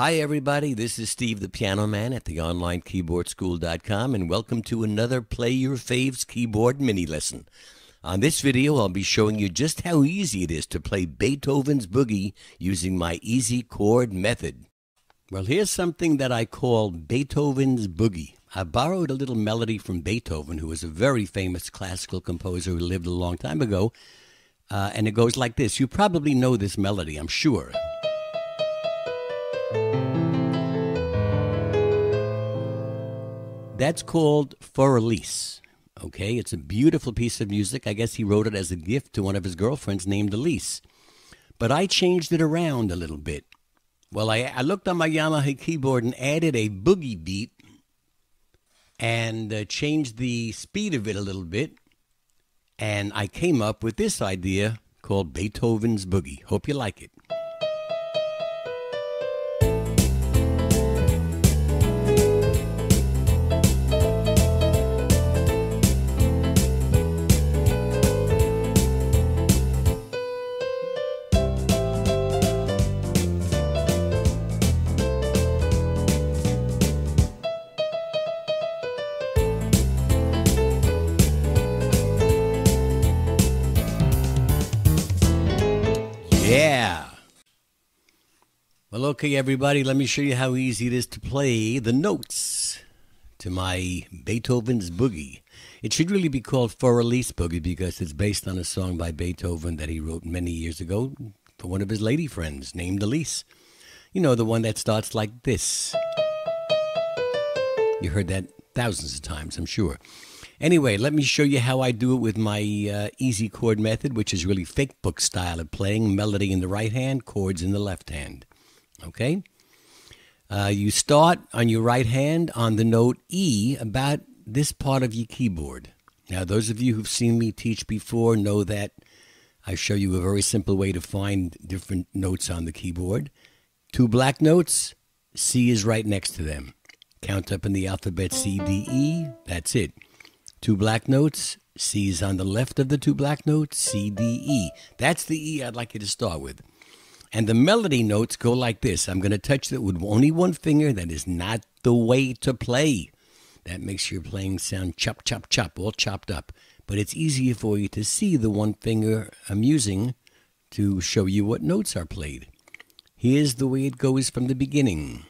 Hi, everybody. This is Steve the Piano Man at theonlinekeyboardschool.com, and welcome to another Play Your Faves keyboard mini lesson. On this video, I'll be showing you just how easy it is to play Beethoven's Boogie using my easy chord method. Well, here's something that I call Beethoven's Boogie. I borrowed a little melody from Beethoven, who was a very famous classical composer who lived a long time ago, and it goes like this. You probably know this melody, I'm sure. That's called Fur Elise. Okay, it's a beautiful piece of music. I guess he wrote it as a gift to one of his girlfriends named Elise. But I changed it around a little bit. Well, I looked on my Yamaha keyboard and added a boogie beat and changed the speed of it a little bit. And I came up with this idea called Beethoven's Boogie. Hope you like it. Yeah. Well, okay, everybody, let me show you how easy it is to play the notes to my Beethoven's Boogie. It should really be called Fur Elise Boogie because it's based on a song by Beethoven that he wrote many years ago for one of his lady friends named Elise. You know, the one that starts like this. You heard that thousands of times, I'm sure. Anyway, let me show you how I do it with my easy chord method, which is really fake book style of playing melody in the right hand, chords in the left hand. Okay? You start on your right hand on the note E, about this part of your keyboard. Now, those of you who've seen me teach before know that I show you a very simple way to find different notes on the keyboard. Two black notes, C is right next to them. Count up in the alphabet C, D, E, that's it. Two black notes, C is on the left of the two black notes, C, D, E. That's the E I'd like you to start with. And the melody notes go like this. I'm going to touch it with only one finger. That is not the way to play. That makes your playing sound chop, chop, chop, all chopped up. But it's easier for you to see the one finger I'm using to show you what notes are played. Here's the way it goes from the beginning.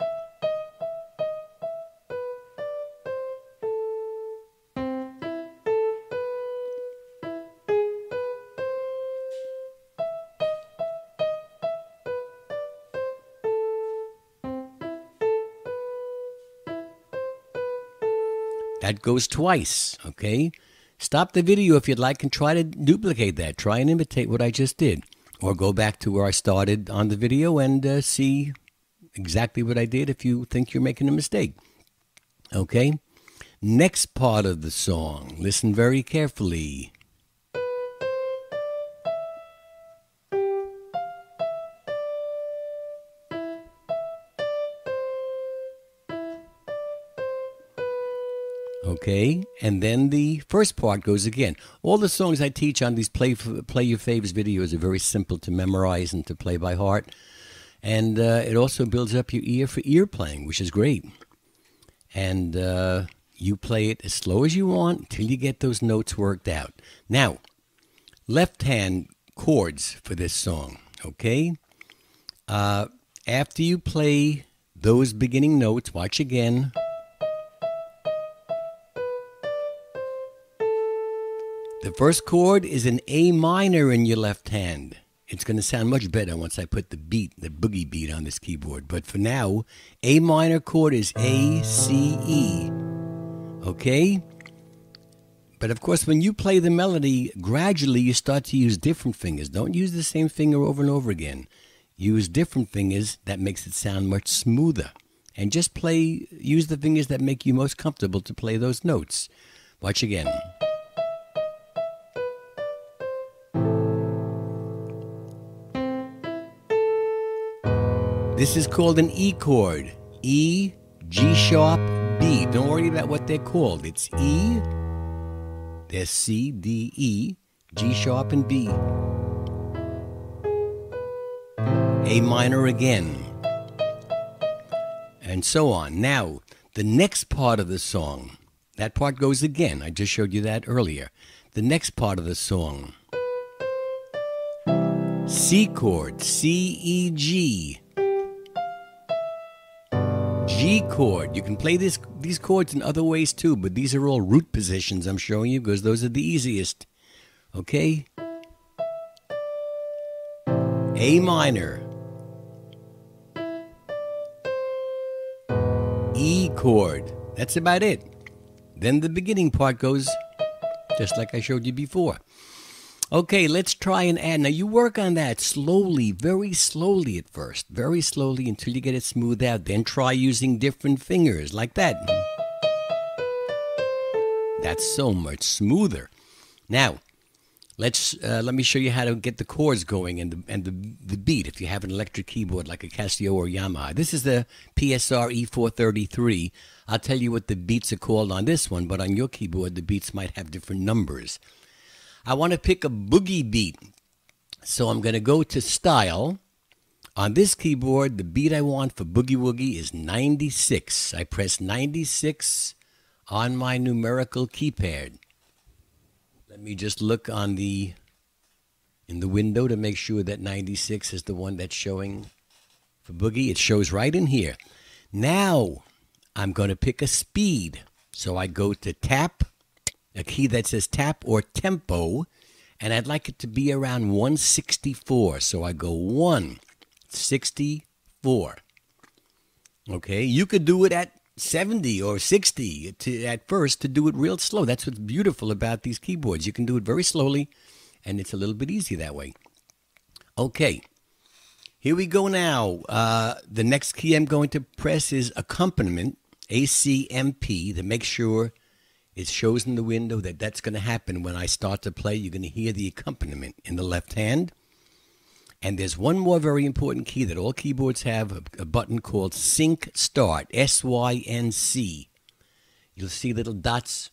That goes twice, okay? Stop the video if you'd like and try to duplicate that. Try and imitate what I just did. Or go back to where I started on the video and see exactly what I did if you think you're making a mistake. Okay? Next part of the song. Listen very carefully. Okay, and then the first part goes again. All the songs I teach on these Play Your Faves videos are very simple to memorize and to play by heart. And it also builds up your ear for ear playing, which is great. And you play it as slow as you want until you get those notes worked out. Now, left hand chords for this song, okay? After you play those beginning notes, watch again. The first chord is an A minor in your left hand. It's going to sound much better once I put the beat, the boogie beat on this keyboard. But for now, A minor chord is A, C, E. Okay? But of course, when you play the melody, gradually you start to use different fingers. Don't use the same finger over and over again. Use different fingers. That makes it sound much smoother. And just use the fingers that make you most comfortable to play those notes. Watch again. This is called an E chord. E, G sharp, B. Don't worry about what they're called. It's E, there's C, D, E, G sharp, and B. A minor again. and so on. Now, the next part of the song, that part goes again. I just showed you that earlier. The next part of the song, C chord, C, E, G. G chord. You can play these chords in other ways too, but these are all root positions I'm showing you because those are the easiest. Okay? A minor. E chord. That's about it. Then the beginning part goes just like I showed you before. Okay, let's try and add. Now you work on that slowly, very slowly at first. Very slowly until you get it smoothed out. Then try using different fingers like that. That's so much smoother. Now, let me show you how to get the chords going and the beat if you have an electric keyboard like a Casio or Yamaha. This is the PSR E433. I'll tell you what the beats are called on this one, but on your keyboard the beats might have different numbers. I want to pick a boogie beat, so I'm going to go to Style. On this keyboard, the beat I want for Boogie Woogie is 96. I press 96 on my numerical keypad. Let me just look in the window to make sure that 96 is the one that's showing for Boogie. It shows right in here. Now, I'm going to pick a speed. So I go to tap, a key that says tap or tempo, and I'd like it to be around 164. So I go 164. Okay, you could do it at 70 or 60 at first to do it real slow. That's what's beautiful about these keyboards. You can do it very slowly, and it's a little bit easier that way. Okay, here we go now. The next key I'm going to press is accompaniment, ACMP, to make sure it shows in the window that that's going to happen when I start to play. You're going to hear the accompaniment in the left hand. And there's one more very important key that all keyboards have, a button called Sync Start, S-Y-N-C. You'll see little dots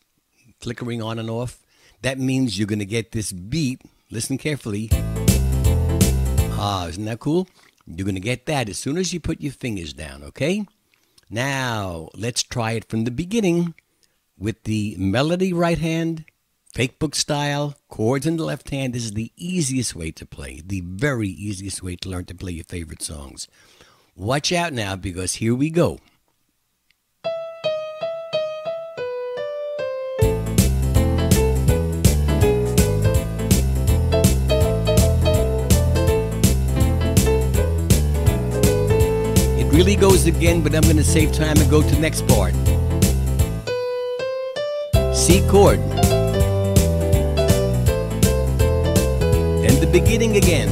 flickering on and off. That means you're going to get this beat. Listen carefully. Isn't that cool? You're going to get that as soon as you put your fingers down, okay? Now, let's try it from the beginning with the melody right hand, fake book style, chords in the left hand. This is the easiest way to play, the very easiest way to learn to play your favorite songs. Watch out now, because here we go. It really goes again, but I'm going to save time and go to the next part. C chord. Then the beginning again.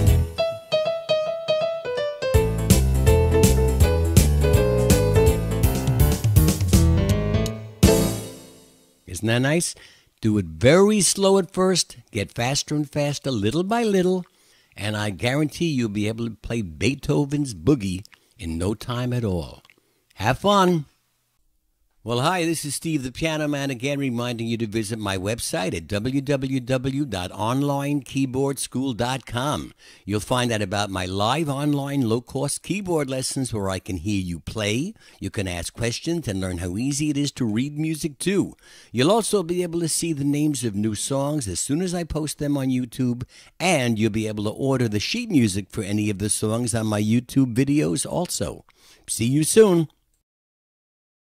Isn't that nice? Do it very slow at first, get faster and faster, little by little, and I guarantee you'll be able to play Beethoven's Boogie in no time at all. Have fun! Well, hi, this is Steve the Piano Man again, reminding you to visit my website at www.onlinekeyboardschool.com. You'll find out about my live online low-cost keyboard lessons where I can hear you play. You can ask questions and learn how easy it is to read music, too. You'll also be able to see the names of new songs as soon as I post them on YouTube, and you'll be able to order the sheet music for any of the songs on my YouTube videos also. See you soon.